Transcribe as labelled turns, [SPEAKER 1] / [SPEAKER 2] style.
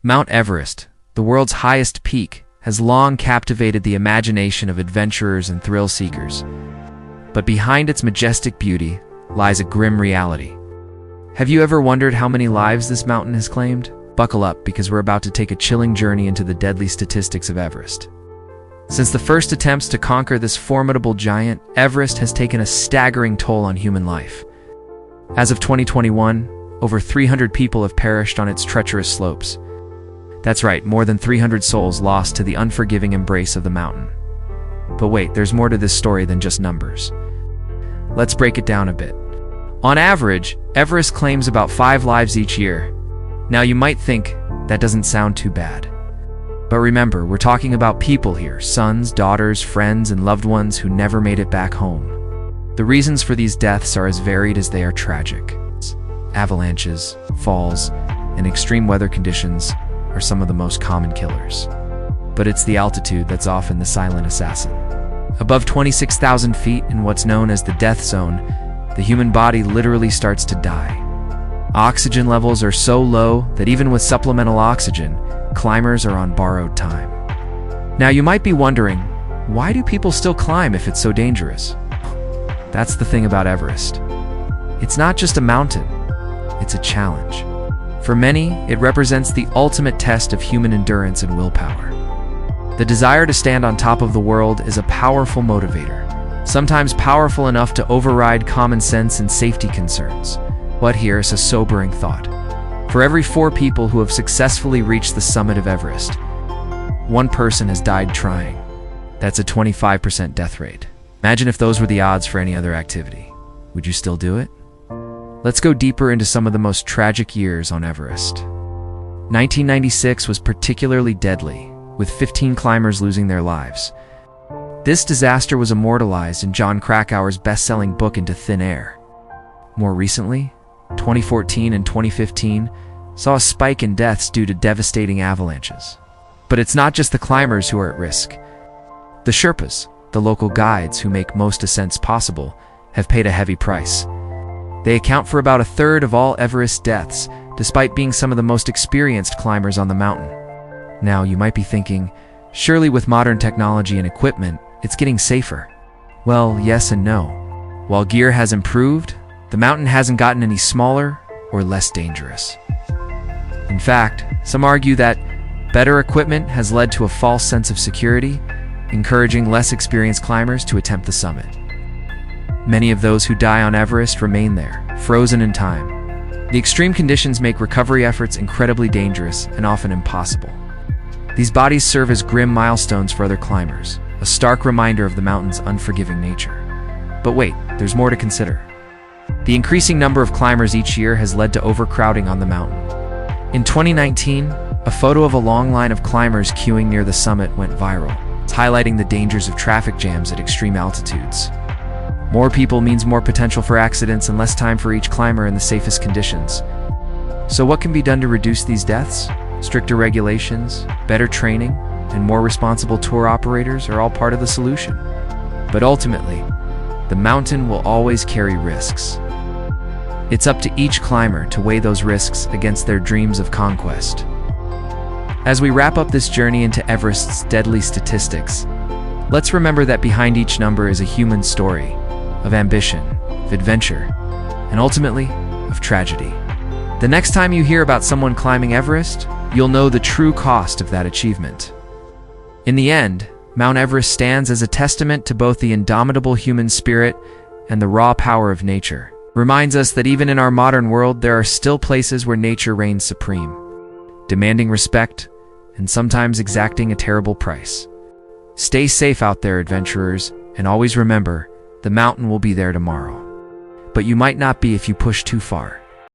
[SPEAKER 1] Mount Everest, the world's highest peak, has long captivated the imagination of adventurers and thrill-seekers. But behind its majestic beauty lies a grim reality. Have you ever wondered how many lives this mountain has claimed? Buckle up, because we're about to take a chilling journey into the deadly statistics of Everest. Since the first attempts to conquer this formidable giant, Everest has taken a staggering toll on human life. As of 2021, over 300 people have perished on its treacherous slopes. That's right, more than 300 souls lost to the unforgiving embrace of the mountain. But wait, there's more to this story than just numbers. Let's break it down a bit. On average, Everest claims about 5 lives each year. Now you might think that doesn't sound too bad. But remember, we're talking about people here, sons, daughters, friends, and loved ones who never made it back home. The reasons for these deaths are as varied as they are tragic. Avalanches, falls, and extreme weather conditions are some of the most common killers. But it's the altitude that's often the silent assassin. Above 26,000 feet in what's known as the death zone, the human body literally starts to die. Oxygen levels are so low that even with supplemental oxygen, climbers are on borrowed time. Now you might be wondering, why do people still climb if it's so dangerous? That's the thing about Everest. It's not just a mountain, it's a challenge. For many, it represents the ultimate test of human endurance and willpower. The desire to stand on top of the world is a powerful motivator, sometimes powerful enough to override common sense and safety concerns. But here's a sobering thought. For every 4 people who have successfully reached the summit of Everest, 1 person has died trying. That's a 25% death rate. Imagine if those were the odds for any other activity. Would you still do it? Let's go deeper into some of the most tragic years on Everest. 1996 was particularly deadly, with 15 climbers losing their lives. This disaster was immortalized in Jon Krakauer's best-selling book Into Thin Air. More recently, 2014 and 2015 saw a spike in deaths due to devastating avalanches. But it's not just the climbers who are at risk. The Sherpas, the local guides who make most ascents possible, have paid a heavy price. They account for about 1/3 of all Everest deaths, despite being some of the most experienced climbers on the mountain. Now, you might be thinking, surely with modern technology and equipment, it's getting safer. Well, yes and no. While gear has improved, the mountain hasn't gotten any smaller or less dangerous. In fact, some argue that better equipment has led to a false sense of security, encouraging less experienced climbers to attempt the summit. Many of those who die on Everest remain there, frozen in time. The extreme conditions make recovery efforts incredibly dangerous and often impossible. These bodies serve as grim milestones for other climbers, a stark reminder of the mountain's unforgiving nature. But wait, there's more to consider. The increasing number of climbers each year has led to overcrowding on the mountain. In 2019, a photo of a long line of climbers queuing near the summit went viral, highlighting the dangers of traffic jams at extreme altitudes. More people means more potential for accidents and less time for each climber in the safest conditions. So what can be done to reduce these deaths? Stricter regulations, better training, and more responsible tour operators are all part of the solution. But ultimately, the mountain will always carry risks. It's up to each climber to weigh those risks against their dreams of conquest. As we wrap up this journey into Everest's deadly statistics, let's remember that behind each number is a human story of ambition, of adventure, and ultimately, of tragedy. The next time you hear about someone climbing Everest, you'll know the true cost of that achievement. In the end, Mount Everest stands as a testament to both the indomitable human spirit and the raw power of nature. It reminds us that even in our modern world, there are still places where nature reigns supreme, demanding respect and sometimes exacting a terrible price. Stay safe out there, adventurers, and always remember, the mountain will be there tomorrow. But you might not be if you push too far.